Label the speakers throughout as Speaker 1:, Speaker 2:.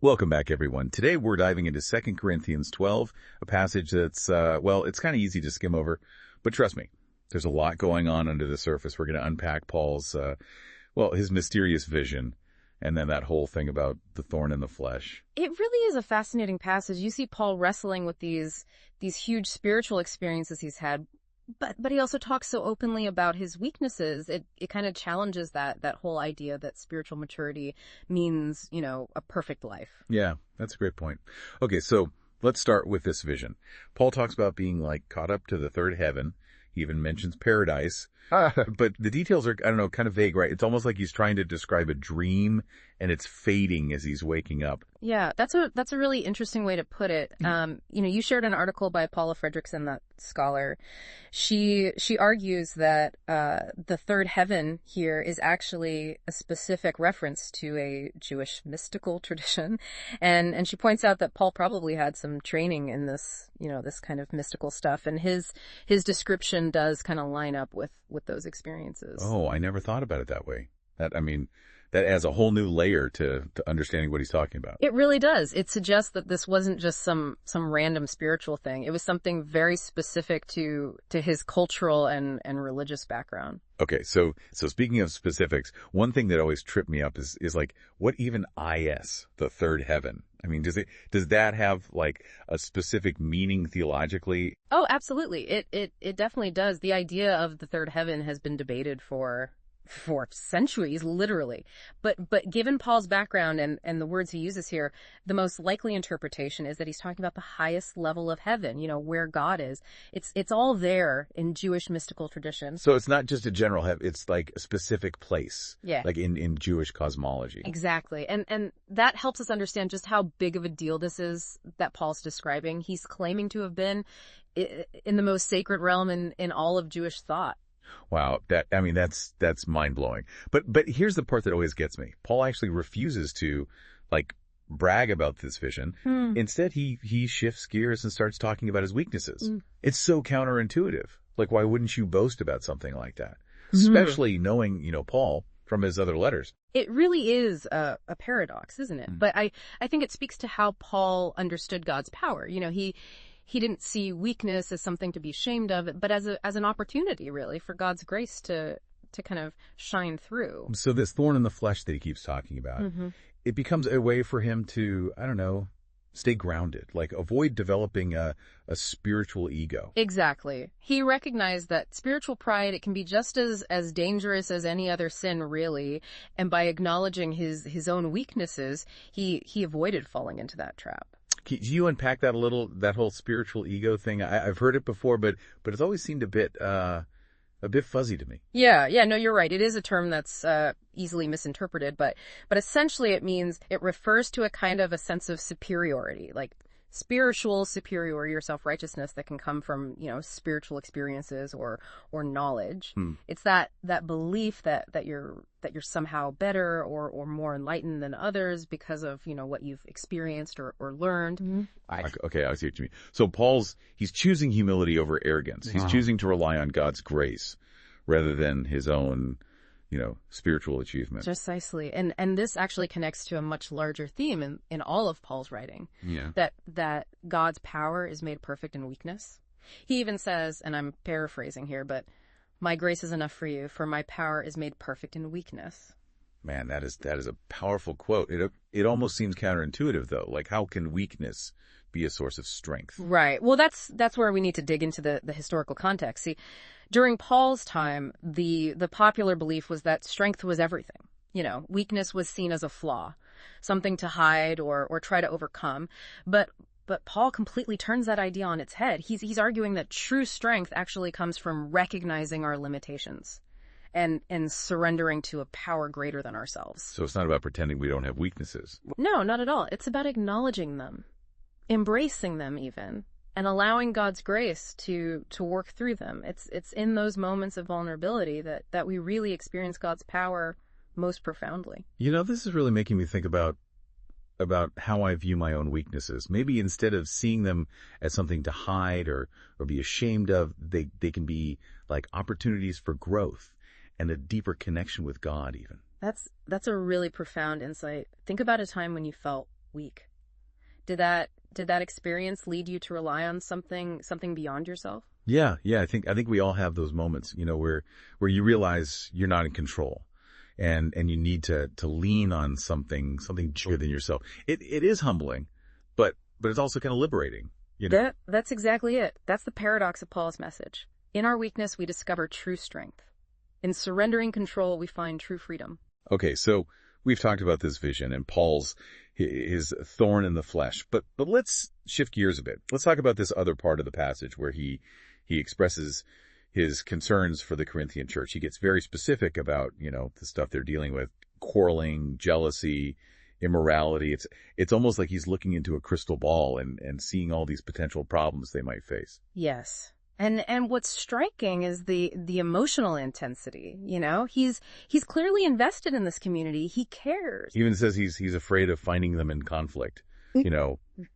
Speaker 1: Welcome back, everyone. Today we're diving into 2 Corinthians 12, a passage that's, it's kind of easy to skim over, but trust me, there's a lot going on under the surface. We're going to unpack Paul's, his mysterious vision, and then that whole thing about the thorn in the flesh.
Speaker 2: It really is a fascinating passage. You see Paul wrestling with these huge spiritual experiences he's had, but he also talks so openly about his weaknesses. It kind of challenges that whole idea that spiritual maturity means, a perfect life.
Speaker 1: Yeah, that's a great point. Okay, so let's start with this vision. Paul talks about being caught up to the third heaven. He even mentions paradise. But the details are, kind of vague, right? It's almost like he's trying to describe a dream and it's fading as he's waking up.
Speaker 2: Yeah, that's a really interesting way to put it. You shared an article by Paula Fredrickson, that scholar. She argues that the third heaven here is actually a specific reference to a Jewish mystical tradition, and she points out that Paul probably had some training in this, this kind of mystical stuff, and his description does kind of line up with those experiences.
Speaker 1: Oh, I never thought about it that way. That adds a whole new layer to understanding what he's talking about.
Speaker 2: It really does. It suggests that this wasn't just some random spiritual thing. It was something very specific to his cultural and religious background.
Speaker 1: Okay, so speaking of specifics, one thing that always tripped me up is what even is the third heaven? Does that have a specific meaning theologically?
Speaker 2: Oh, absolutely. It definitely does. The idea of the third heaven has been debated for centuries, literally. But given Paul's background and the words he uses here, the most likely interpretation is that he's talking about the highest level of heaven, where God is. It's all there in Jewish mystical tradition.
Speaker 1: So it's not just a general heaven, it's like a specific place.
Speaker 2: Yeah.
Speaker 1: Like in Jewish cosmology.
Speaker 2: Exactly. And that helps us understand just how big of a deal this is that Paul's describing. He's claiming to have been in the most sacred realm in all of Jewish thought.
Speaker 1: Wow, that's mind-blowing. But here's the part that always gets me. Paul actually refuses to brag about this vision. Instead, he shifts gears and starts talking about his weaknesses. It's so counterintuitive. Why wouldn't you boast about something like that? Especially knowing, Paul from his other letters.
Speaker 2: It really is a paradox, isn't it? But I think it speaks to how Paul understood God's power. He didn't see weakness as something to be ashamed of, but as an opportunity, really, for God's grace to kind of shine through.
Speaker 1: So this thorn in the flesh that he keeps talking about, it becomes a way for him to, stay grounded, avoid developing a spiritual ego.
Speaker 2: Exactly. He recognized that spiritual pride, it can be just as dangerous as any other sin, really. And by acknowledging his own weaknesses, he avoided falling into that trap.
Speaker 1: Can you unpack that a little, that whole spiritual ego thing? I've heard it before, but it's always seemed a bit fuzzy to me.
Speaker 2: Yeah, no, you're right. It is a term that's easily misinterpreted, but essentially it refers to a kind of a sense of superiority, like spiritual superiority or self-righteousness that can come from, spiritual experiences or knowledge. It's that belief that you're somehow better or more enlightened than others because of, what you've experienced or learned.
Speaker 1: Okay, I see what you mean. So he's choosing humility over arrogance. He's choosing to rely on God's grace rather than his own spiritual achievement.
Speaker 2: Precisely. And this actually connects to a much larger theme in all of Paul's writing.
Speaker 1: Yeah.
Speaker 2: That God's power is made perfect in weakness. He even says, and I'm paraphrasing here, but my grace is enough for you, for my power is made perfect in weakness.
Speaker 1: Man, that is a powerful quote. It almost seems counterintuitive though. How can weakness be a source of strength?
Speaker 2: Right. Well, that's where we need to dig into the historical context. See, during Paul's time, the popular belief was that strength was everything. Weakness was seen as a flaw, something to hide or try to overcome. But Paul completely turns that idea on its head. He's arguing that true strength actually comes from recognizing our limitations and surrendering to a power greater than ourselves.
Speaker 1: So it's not about pretending we don't have weaknesses.
Speaker 2: No, not at all. It's about acknowledging them, embracing them even, and allowing God's grace to work through them. It's in those moments of vulnerability that we really experience God's power most profoundly.
Speaker 1: This is really making me think about how I view my own weaknesses. Maybe instead of seeing them as something to hide or be ashamed of, they can be opportunities for growth and a deeper connection with God even.
Speaker 2: That's a really profound insight. Think about a time when you felt weak. Did that experience lead you to rely on something beyond yourself?
Speaker 1: Yeah, I think we all have those moments, where you realize you're not in control, and you need to lean on something bigger than yourself. It is humbling, but it's also kind of liberating.
Speaker 2: That's exactly it. That's the paradox of Paul's message. In our weakness, we discover true strength. In surrendering control, we find true freedom.
Speaker 1: Okay, so we've talked about this vision and Paul's his thorn in the flesh, but let's shift gears a bit. Let's talk about this other part of the passage where he expresses his concerns for the Corinthian church. He gets very specific about, the stuff they're dealing with: quarreling, jealousy, immorality. It's almost like he's looking into a crystal ball and seeing all these potential problems they might face.
Speaker 2: Yes. And what's striking is the emotional intensity. He's clearly invested in this community. He cares.
Speaker 1: He even says he's afraid of finding them in conflict,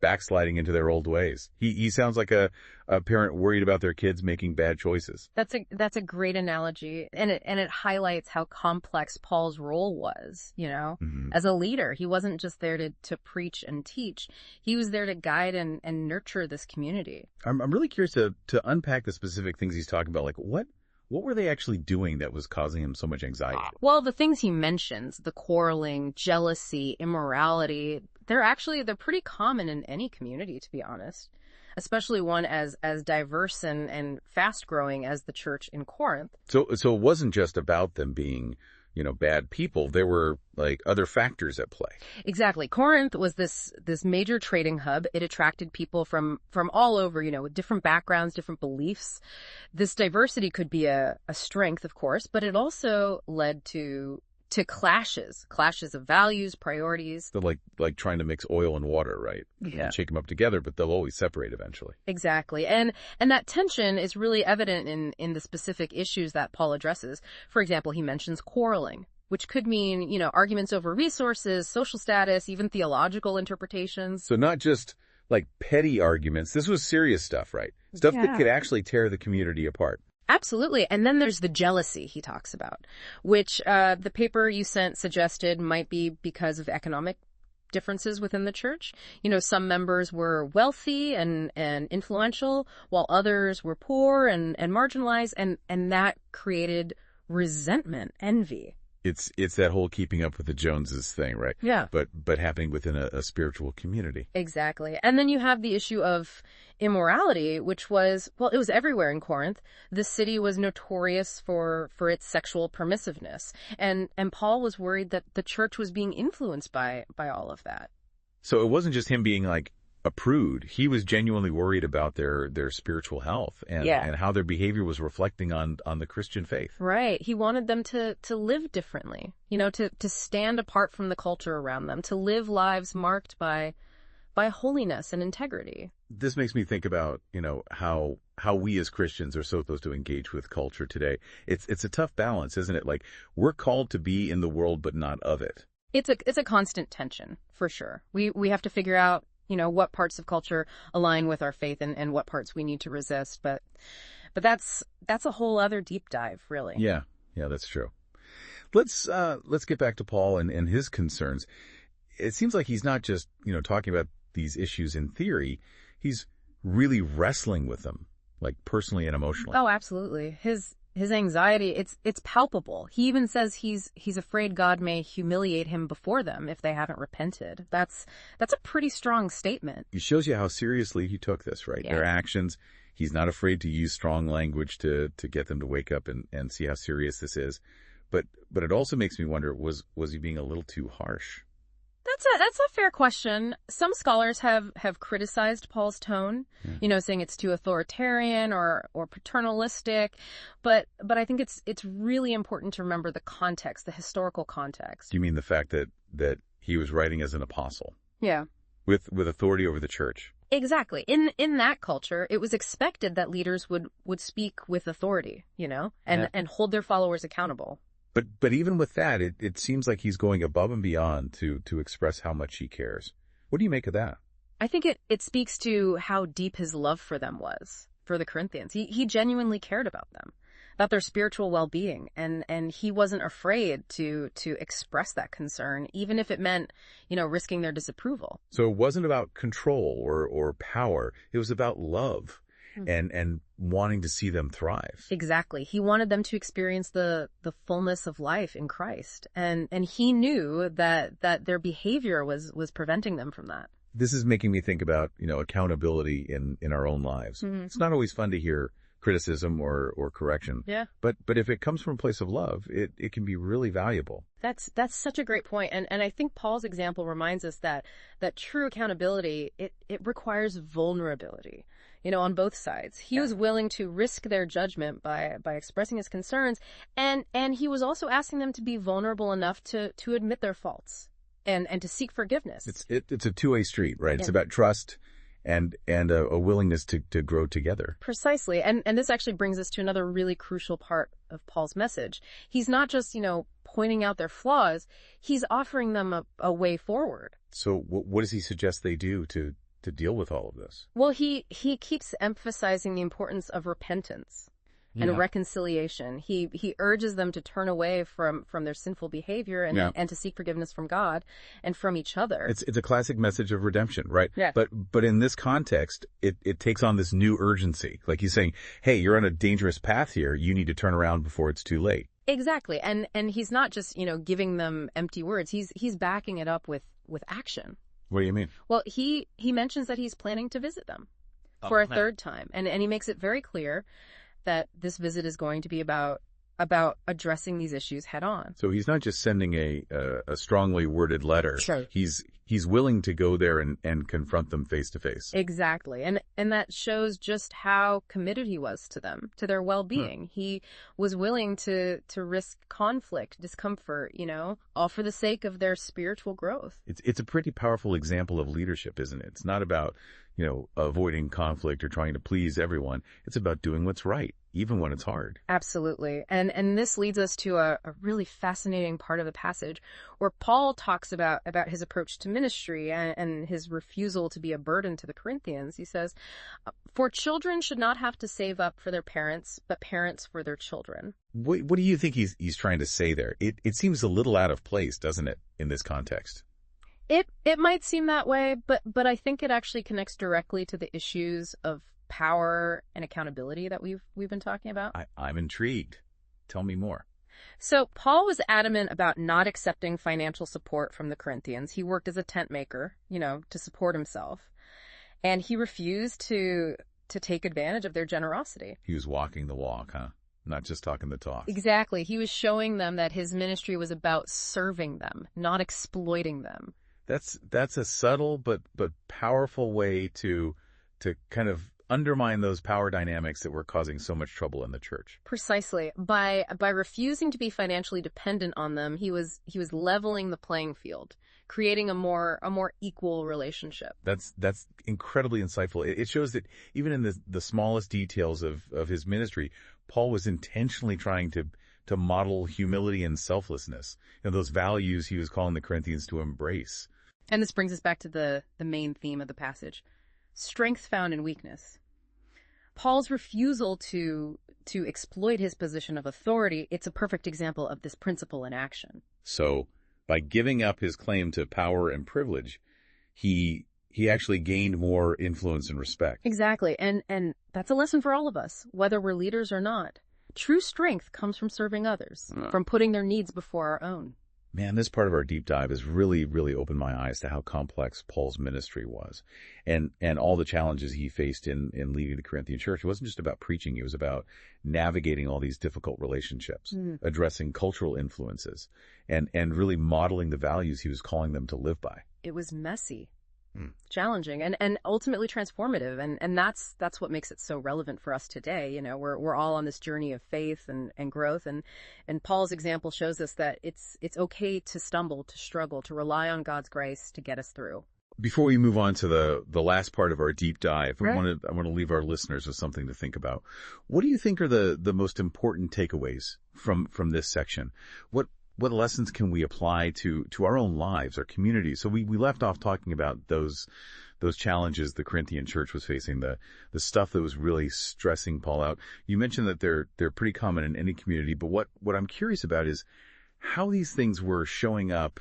Speaker 1: backsliding into their old ways. He sounds like a parent worried about their kids making bad choices.
Speaker 2: That's a great analogy, and it highlights how complex Paul's role was. As a leader, he wasn't just there to preach and teach. He was there to guide and nurture this community.
Speaker 1: I'm really curious to unpack the specific things he's talking about. Like what were they actually doing that was causing him so much anxiety?
Speaker 2: Well, the things he mentions, the quarreling, jealousy, immorality, they're pretty common in any community, to be honest, especially one as diverse and fast-growing as the church in Corinth.
Speaker 1: So it wasn't just about them being, bad people. There were other factors at play.
Speaker 2: Exactly. Corinth was this major trading hub. It attracted people from all over, with different backgrounds, different beliefs. This diversity could be a strength, of course, but it also led to clashes of values, priorities.
Speaker 1: They're like trying to mix oil and water, right?
Speaker 2: Yeah.
Speaker 1: Shake them up together, but they'll always separate eventually.
Speaker 2: Exactly. And that tension is really evident in the specific issues that Paul addresses. For example, he mentions quarreling, which could mean, arguments over resources, social status, even theological interpretations.
Speaker 1: So not just petty arguments. This was serious stuff, right? Stuff that could actually tear the community apart.
Speaker 2: Absolutely. And then there's the jealousy he talks about, which the paper you sent suggested might be because of economic differences within the church. Some members were wealthy and influential, while others were poor and marginalized, and that created resentment, envy.
Speaker 1: It's that whole keeping up with the Joneses thing, right?
Speaker 2: Yeah.
Speaker 1: But happening within a spiritual community.
Speaker 2: Exactly. And then you have the issue of immorality, which was everywhere in Corinth. The city was notorious for its sexual permissiveness. And Paul was worried that the church was being influenced by all of that.
Speaker 1: So it wasn't just him being a prude. He was genuinely worried about their spiritual health and how their behavior was reflecting on the Christian faith.
Speaker 2: Right. He wanted them to live differently, to stand apart from the culture around them, to live lives marked by holiness and integrity.
Speaker 1: This makes me think about, how we as Christians are supposed to engage with culture today. It's a tough balance, isn't it? We're called to be in the world, but not of it. It's
Speaker 2: a constant tension, for sure. We have to figure out, what parts of culture align with our faith and what parts we need to resist. But that's a whole other deep dive, really.
Speaker 1: Yeah, that's true. Let's get back to Paul and his concerns. It seems like he's not just, talking about these issues in theory. He's really wrestling with them, personally and emotionally.
Speaker 2: Oh, absolutely. His anxiety, it's palpable. He even says he's afraid God may humiliate him before them if they haven't repented. That's a pretty strong statement.
Speaker 1: It shows you how seriously he took this, right?
Speaker 2: Yeah.
Speaker 1: Their actions. He's not afraid to use strong language to get them to wake up and see how serious this is. But it also makes me wonder, was he being a little too harsh?
Speaker 2: That's a fair question. Some scholars have criticized Paul's tone, saying it's too authoritarian or paternalistic. But I think it's really important to remember the context, the historical context.
Speaker 1: Do you mean the fact that he was writing as an apostle?
Speaker 2: Yeah.
Speaker 1: With authority over the church?
Speaker 2: Exactly. In that culture, it was expected that leaders would speak with authority, and hold their followers accountable.
Speaker 1: But even with that, it seems like he's going above and beyond to express how much he cares. What do you make of that?
Speaker 2: I think it speaks to how deep his love for them was, for the Corinthians. He genuinely cared about them. about their spiritual well-being. And he wasn't afraid to express that concern, even if it meant, risking their disapproval.
Speaker 1: So it wasn't about control or power. It was about love and wanting to see them thrive.
Speaker 2: Exactly. He wanted them to experience the fullness of life in Christ. And he knew that their behavior was preventing them from that.
Speaker 1: This is making me think about, accountability in our own lives. Mm-hmm. It's not always fun to hear criticism or correction.
Speaker 2: Yeah.
Speaker 1: But if it comes from a place of love, it can be really valuable.
Speaker 2: That's such a great point. And I think Paul's example reminds us that true accountability, it requires vulnerability, on both sides. He was willing to risk their judgment by expressing his concerns. And he was also asking them to be vulnerable enough to admit their faults and to seek forgiveness.
Speaker 1: It's a two-way street, right? It's about trust and a willingness to grow together.
Speaker 2: Precisely. And this actually brings us to another really crucial part of Paul's message. He's not just, pointing out their flaws. He's offering them a way forward.
Speaker 1: So what does he suggest they do to deal with all of this?
Speaker 2: Well, he keeps emphasizing the importance of repentance and reconciliation. He urges them to turn away from their sinful behavior and to seek forgiveness from God and from each other.
Speaker 1: It's a classic message of redemption, right?
Speaker 2: Yeah.
Speaker 1: But in this context, it takes on this new urgency. Like he's saying, hey, you're on a dangerous path here. You need to turn around before it's too late.
Speaker 2: Exactly. And he's not just, giving them empty words. He's backing it up with action.
Speaker 1: What do you mean?
Speaker 2: Well, he mentions that he's planning to visit them for a third time. And he makes it very clear that this visit is going to be about addressing these issues head on.
Speaker 1: So he's not just sending a strongly worded letter.
Speaker 2: Sure.
Speaker 1: He's willing to go there and confront them face to face.
Speaker 2: Exactly. And that shows just how committed he was to them, to their well-being. He was willing to risk conflict, discomfort, all for the sake of their spiritual growth.
Speaker 1: It's a pretty powerful example of leadership, isn't it? It's not about, avoiding conflict or trying to please everyone. It's about doing what's right, even when it's hard.
Speaker 2: Absolutely. And this leads us to a really fascinating part of the passage where Paul talks about his approach to ministry and his refusal to be a burden to the Corinthians. He says, "For children should not have to save up for their parents, but parents for their children."
Speaker 1: What do you think he's trying to say there? It seems a little out of place, doesn't it, in this context?
Speaker 2: It might seem that way, but I think it actually connects directly to the issues of power and accountability that we've been talking about.
Speaker 1: I'm intrigued. Tell me more.
Speaker 2: So Paul was adamant about not accepting financial support from the Corinthians. He worked as a tent maker, to support himself. And he refused to take advantage of their generosity.
Speaker 1: He was walking the walk, huh? Not just talking the talk.
Speaker 2: Exactly. He was showing them that his ministry was about serving them, not exploiting them.
Speaker 1: That's a subtle but powerful way to kind of undermine those power dynamics that were causing so much trouble in the church.
Speaker 2: Precisely. By refusing to be financially dependent on them, he was leveling the playing field, creating a more equal relationship.
Speaker 1: That's incredibly insightful. It shows that even in the smallest details of his ministry, Paul was intentionally trying to model humility and selflessness, those values he was calling the Corinthians to embrace.
Speaker 2: And this brings us back to the main theme of the passage: strength found in weakness. Paul's refusal to exploit his position of authority, it's a perfect example of this principle in action.
Speaker 1: So, by giving up his claim to power and privilege, he actually gained more influence and respect.
Speaker 2: Exactly. And that's a lesson for all of us, whether we're leaders or not. True strength comes from serving others, from putting their needs before our own.
Speaker 1: Man, this part of our deep dive has really, really opened my eyes to how complex Paul's ministry was and all the challenges he faced in leading the Corinthian church. It wasn't just about preaching. It was about navigating all these difficult relationships, addressing cultural influences, and really modeling the values he was calling them to live by.
Speaker 2: It was messy, challenging, and ultimately transformative. And that's what makes it so relevant for us today. We're all on this journey of faith and growth. And Paul's example shows us that it's okay to stumble, to struggle, to rely on God's grace to get us through.
Speaker 1: Before we move on to the last part of our deep dive, I want to leave our listeners with something to think about. What do you think are the most important takeaways from this section? What what lessons can we apply to our own lives, our communities? So we left off talking about those challenges the Corinthian church was facing, the stuff that was really stressing Paul out. You mentioned that they're pretty common in any community, but what I'm curious about is how these things were showing up,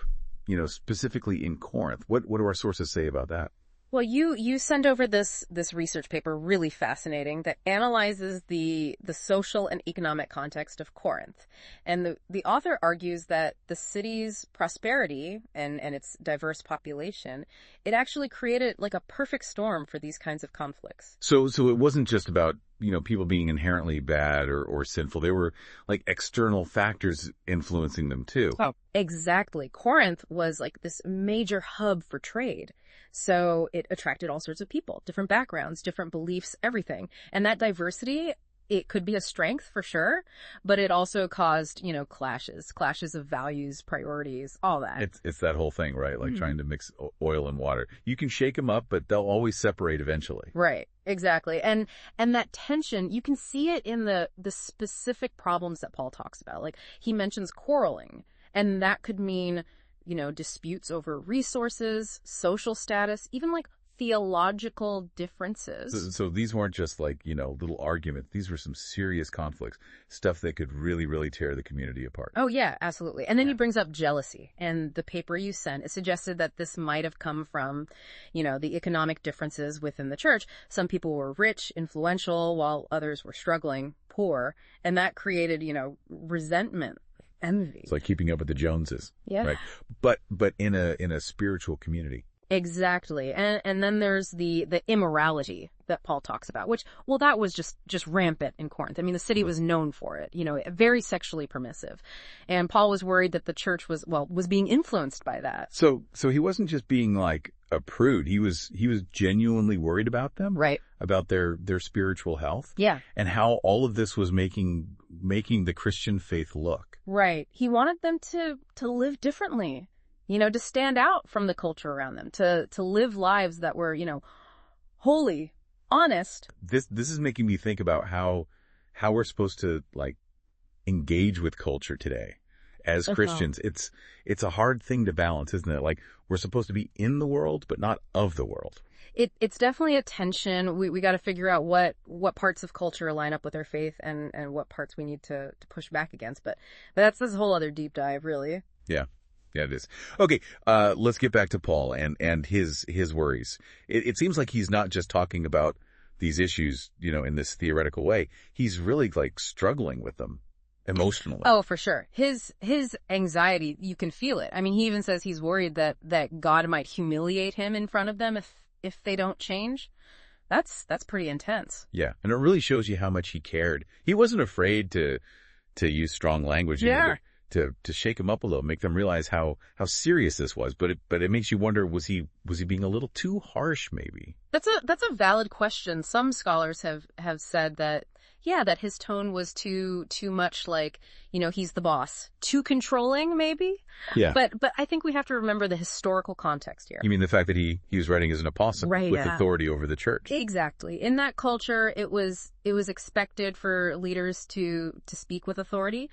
Speaker 1: specifically in Corinth. What do our sources say about that?
Speaker 2: Well, you send over this research paper, really fascinating, that analyzes the social and economic context of Corinth. And the author argues that the city's prosperity and its diverse population, it actually created like a perfect storm for these kinds of conflicts.
Speaker 1: So it wasn't just about, people being inherently bad or sinful. There were like external factors influencing them too.
Speaker 2: Oh, exactly. Corinth was like this major hub for trade. So it attracted all sorts of people, different backgrounds, different beliefs, everything. And that diversity, it could be a strength for sure, but it also caused, clashes of values, priorities, all that.
Speaker 1: It's that whole thing, right? Like trying to mix oil and water. You can shake them up, but they'll always separate eventually.
Speaker 2: Right. Exactly. And that tension, you can see it in the specific problems that Paul talks about. Like he mentions quarreling, and that could mean, disputes over resources, social status, even like theological differences.
Speaker 1: So these weren't just like, little arguments. These were some serious conflicts, stuff that could really, really tear the community apart.
Speaker 2: Oh, yeah, absolutely. And then he brings up jealousy. And the paper you sent, it suggested that this might have come from, the economic differences within the church. Some people were rich, influential, while others were struggling, poor. And that created, resentment. Envy.
Speaker 1: It's like keeping up with the Joneses.
Speaker 2: Yeah.
Speaker 1: Right. But in a spiritual community.
Speaker 2: Exactly. And then there's the immorality that Paul talks about, which, well, that was just rampant in Corinth. I mean, the city was known for it, very sexually permissive. And Paul was worried that the church was being influenced by that.
Speaker 1: So he wasn't just being like a prude. He was genuinely worried about them.
Speaker 2: Right.
Speaker 1: About their spiritual health.
Speaker 2: Yeah.
Speaker 1: And how all of this was making the Christian faith look.
Speaker 2: Right. He wanted them to live differently, to stand out from the culture around them, to live lives that were, holy, honest.
Speaker 1: This is making me think about how we're supposed to like engage with culture today as Christians. It's a hard thing to balance, isn't it? Like we're supposed to be in the world, but not of the world.
Speaker 2: It's definitely a tension. We got to figure out what parts of culture line up with our faith and what parts we need to push back against. But that's this whole other deep dive, really.
Speaker 1: Yeah. Yeah, it is. Okay, let's get back to Paul and his worries. It seems like he's not just talking about these issues, in this theoretical way. He's really like struggling with them emotionally.
Speaker 2: Oh, for sure. His anxiety, you can feel it. I mean, he even says he's worried that God might humiliate him in front of them if they don't change. That's pretty intense.
Speaker 1: Yeah, and it really shows you how much he cared. He wasn't afraid to use strong language.
Speaker 2: Yeah.
Speaker 1: To shake them up a little, make them realize how serious this was. But it makes you wonder, was he being a little too harsh maybe?
Speaker 2: That's a valid question. Some scholars have said that his tone was too much like, he's the boss. Too controlling maybe?
Speaker 1: Yeah.
Speaker 2: But I think we have to remember the historical context here.
Speaker 1: You mean the fact that he was writing as an apostle,
Speaker 2: right,
Speaker 1: with authority over the church?
Speaker 2: Exactly. In that culture, it was expected for leaders to speak with authority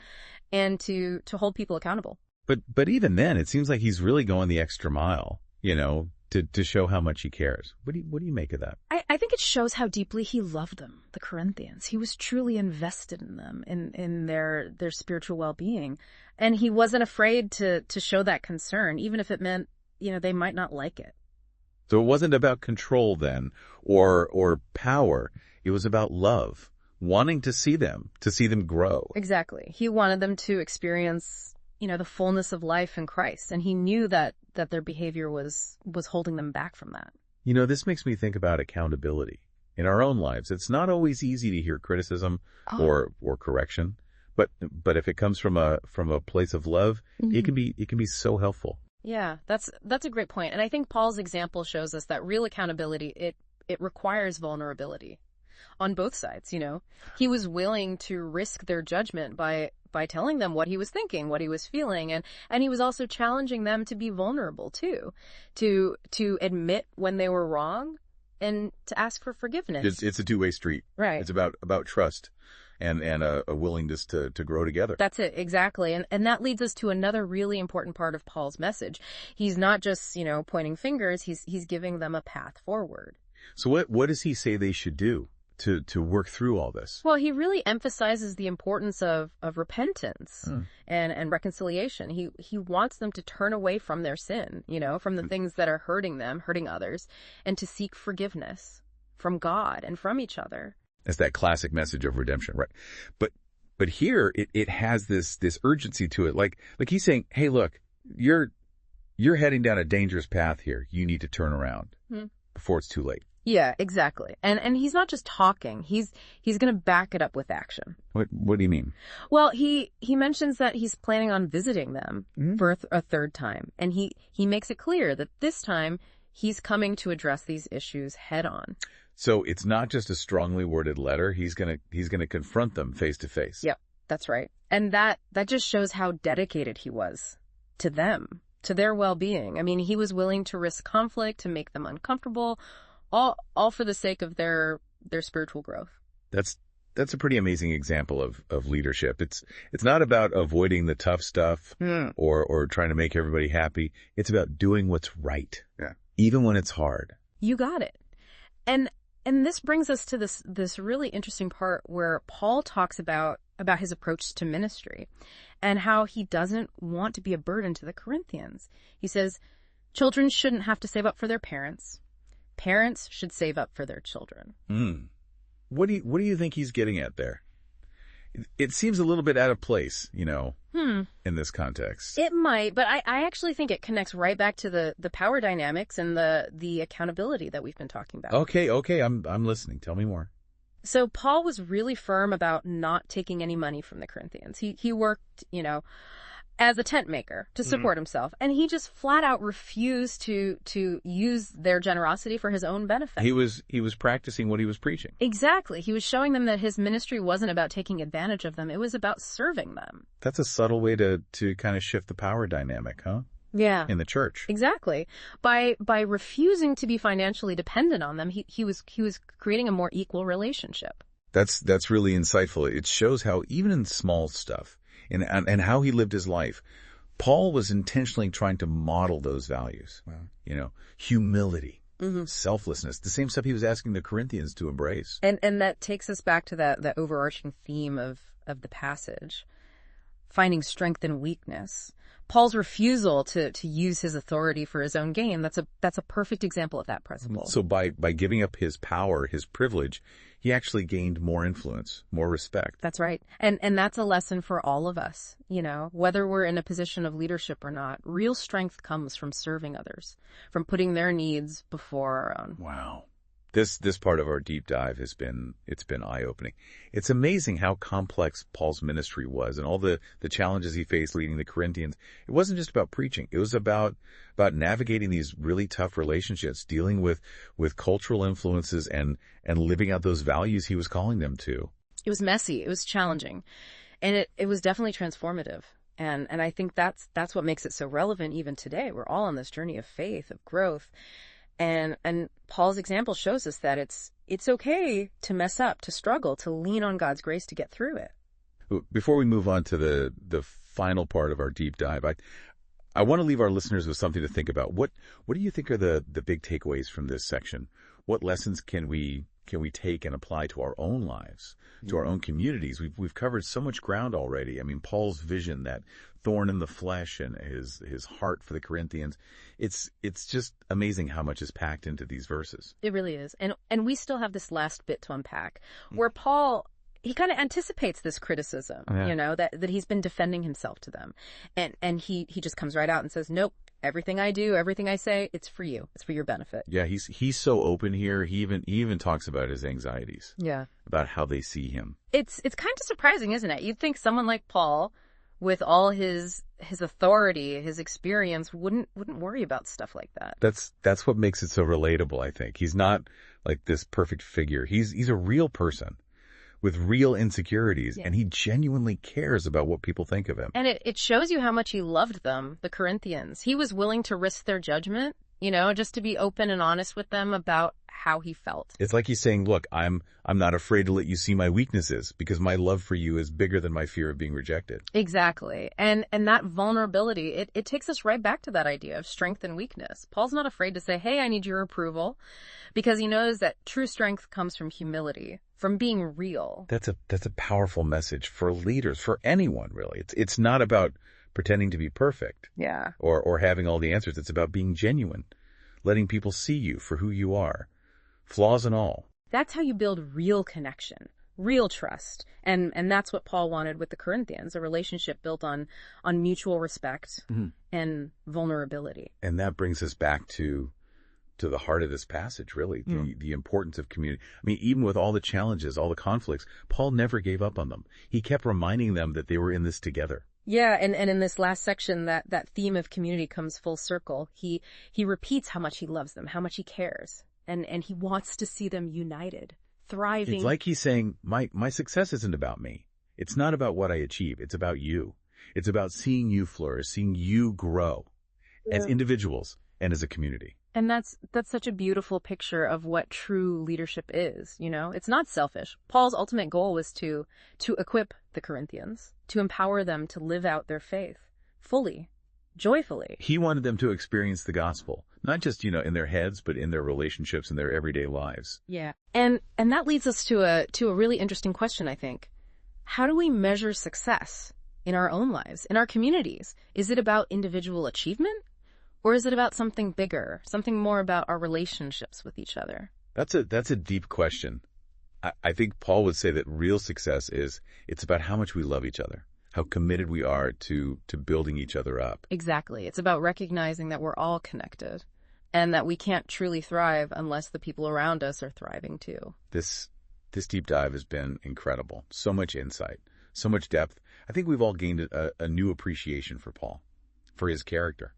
Speaker 2: and to hold people accountable.
Speaker 1: But even then, it seems like he's really going the extra mile, to show how much he cares. What do you make of that?
Speaker 2: I think it shows how deeply he loved them, the Corinthians. He was truly invested in them, in their spiritual well-being. And he wasn't afraid to show that concern, even if it meant, they might not like it.
Speaker 1: So it wasn't about control then, or power. It was about love, wanting to see them grow.
Speaker 2: Exactly. He wanted them to experience, the fullness of life in Christ. And he knew that their behavior was holding them back from that.
Speaker 1: This makes me think about accountability in our own lives. It's not always easy to hear criticism or correction, but if it comes from a place of love, it can be so helpful.
Speaker 2: Yeah, that's a great point. And I think Paul's example shows us that real accountability, it requires vulnerability on both sides, He was willing to risk their judgment by telling them what he was thinking, what he was feeling, and he was also challenging them to be vulnerable too, to admit when they were wrong and to ask for forgiveness.
Speaker 1: It's a two-way street.
Speaker 2: Right.
Speaker 1: It's about trust. and a willingness to grow together.
Speaker 2: That's it, exactly. And that leads us to another really important part of Paul's message. He's not just, pointing fingers, he's giving them a path forward.
Speaker 1: So what does he say they should do to work through all this?
Speaker 2: Well, he really emphasizes the importance of repentance and reconciliation. He wants them to turn away from their sin, from the things that are hurting them, hurting others, and to seek forgiveness from God and from each other.
Speaker 1: That's that classic message of redemption, right? But here it has this urgency to it. Like he's saying, hey, look, you're heading down a dangerous path here. You need to turn around before it's too late.
Speaker 2: Yeah, exactly. And he's not just talking. He's going to back it up with action.
Speaker 1: What do you mean?
Speaker 2: Well, he mentions that he's planning on visiting them for a third time. And he makes it clear that this time he's coming to address these issues head on.
Speaker 1: So it's not just a strongly worded letter. He's going to confront them face to face.
Speaker 2: Yep, that's right. And that just shows how dedicated he was to them, to their well-being. I mean, he was willing to risk conflict, to make them uncomfortable, all for the sake of their spiritual growth.
Speaker 1: That's a pretty amazing example of leadership. It's not about avoiding the tough stuff or trying to make everybody happy. It's about doing what's right. Yeah. Even when it's hard.
Speaker 2: You got it. And this brings us to this really interesting part where Paul talks about his approach to ministry and how he doesn't want to be a burden to the Corinthians. He says, children shouldn't have to save up for their parents. Parents should save up for their children.
Speaker 1: What do you think he's getting at there? It seems a little bit out of place, in this context.
Speaker 2: It might, but I actually think it connects right back to the power dynamics and the accountability that we've been talking about.
Speaker 1: Okay, I'm listening. Tell me more.
Speaker 2: So Paul was really firm about not taking any money from the Corinthians. He worked, as a tent maker to support himself. And he just flat out refused to use their generosity for his own benefit.
Speaker 1: He was practicing what he was preaching.
Speaker 2: Exactly. He was showing them that his ministry wasn't about taking advantage of them. It was about serving them.
Speaker 1: That's a subtle way to kind of shift the power dynamic, huh?
Speaker 2: Yeah.
Speaker 1: In the church.
Speaker 2: Exactly. By refusing to be financially dependent on them, he was creating a more equal relationship.
Speaker 1: That's really insightful. It shows how even in small stuff, and how he lived his life, Paul was intentionally trying to model those values. Wow. Humility, selflessness, the same stuff he was asking the Corinthians to embrace.
Speaker 2: And that takes us back to that overarching theme of the passage, finding strength in weakness. Paul's refusal to use his authority for his own gain, that's a perfect example of that principle.
Speaker 1: So by giving up his power, his privilege, he actually gained more influence, more respect.
Speaker 2: That's right. And that's a lesson for all of us, whether we're in a position of leadership or not. Real strength comes from serving others, from putting their needs before our own.
Speaker 1: Wow. This part of our deep dive it's been eye-opening. It's amazing how complex Paul's ministry was and all the challenges he faced leading the Corinthians. It wasn't just about preaching. It was about navigating these really tough relationships, dealing with cultural influences and living out those values he was calling them to.
Speaker 2: It was messy. It was challenging. And it was definitely transformative. And I think that's what makes it so relevant even today. We're all on this journey of faith, of growth. And Paul's example shows us that it's okay to mess up, to struggle, to lean on God's grace to get through it.
Speaker 1: Before we move on to the final part of our deep dive, I want to leave our listeners with something to think about. What do you think are the big takeaways from this section? What lessons can we take and apply to our own lives, to our own communities? We've covered so much ground already. I mean, Paul's vision, that thorn in the flesh, and his heart for the Corinthians. It's just amazing how much is packed into these verses.
Speaker 2: It really is. And we still have this last bit to unpack where Paul, he kind of anticipates this criticism, that he's been defending himself to them. And he just comes right out and says, nope, everything I do, everything I say, it's for you. It's for your benefit.
Speaker 1: Yeah, he's so open here. He even talks about his anxieties.
Speaker 2: Yeah.
Speaker 1: About how they see him.
Speaker 2: It's kind of surprising, isn't it? You'd think someone like Paul, with all his authority, his experience, wouldn't worry about stuff like that.
Speaker 1: That's what makes it so relatable, I think. He's not like this perfect figure. He's a real person with real insecurities, and he genuinely cares about what people think of him.
Speaker 2: And it shows you how much he loved them, the Corinthians. He was willing to risk their judgment, just to be open and honest with them about how he felt.
Speaker 1: It's like he's saying, look, I'm not afraid to let you see my weaknesses because my love for you is bigger than my fear of being rejected.
Speaker 2: Exactly. And that vulnerability, it takes us right back to that idea of strength and weakness. Paul's not afraid to say, hey, I need your approval, because he knows that true strength comes from humility, from being real.
Speaker 1: That's a powerful message for leaders, for anyone, really. It's not about pretending to be perfect.
Speaker 2: Yeah.
Speaker 1: Or having all the answers. It's about being genuine, letting people see you for who you are, flaws and all.
Speaker 2: That's how you build real connection, real trust. And that's what Paul wanted with the Corinthians, a relationship built on mutual respect and vulnerability.
Speaker 1: And that brings us back to the heart of this passage, really, the importance of community. I mean, even with all the challenges, all the conflicts, Paul never gave up on them. He kept reminding them that they were in this together.
Speaker 2: Yeah, and in this last section, that theme of community comes full circle. He repeats how much he loves them, how much he cares, and he wants to see them united, thriving.
Speaker 1: It's like he's saying, my success isn't about me. It's not about what I achieve. It's about you. It's about seeing you flourish, seeing you grow as individuals and as a community.
Speaker 2: And that's such a beautiful picture of what true leadership is, you know? It's not selfish. Paul's ultimate goal was to equip the Corinthians, to empower them to live out their faith fully, joyfully.
Speaker 1: He wanted them to experience the gospel, not just, in their heads, but in their relationships and their everyday lives.
Speaker 2: Yeah. And that leads us to a really interesting question, I think. How do we measure success in our own lives, in our communities? Is it about individual achievement? Or is it about something bigger, something more about our relationships with each other?
Speaker 1: That's a deep question. I think Paul would say that real success it's about how much we love each other, how committed we are to building each other up.
Speaker 2: Exactly. It's about recognizing that we're all connected and that we can't truly thrive unless the people around us are thriving too.
Speaker 1: This deep dive has been incredible. So much insight, so much depth. I think we've all gained a new appreciation for Paul, for his character,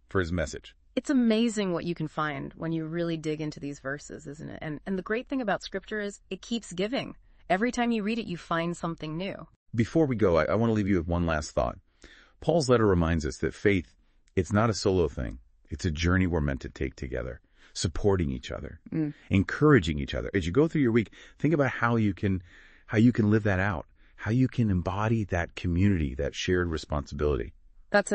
Speaker 1: for his message.
Speaker 2: It's amazing what you can find when you really dig into these verses, isn't it? And the great thing about Scripture is it keeps giving. Every time you read it, you find something new.
Speaker 1: Before we go, I want to leave you with one last thought. Paul's letter reminds us that faith, it's not a solo thing. It's a journey we're meant to take together, supporting each other, encouraging each other. As you go through your week, think about how you can live that out, how you can embody that community, that shared responsibility.
Speaker 2: That's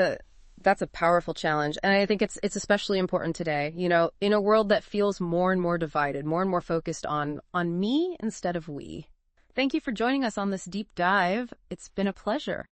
Speaker 2: a powerful challenge. And I think it's especially important today, in a world that feels more and more divided, more and more focused on me instead of we. Thank you for joining us on this deep dive. It's been a pleasure.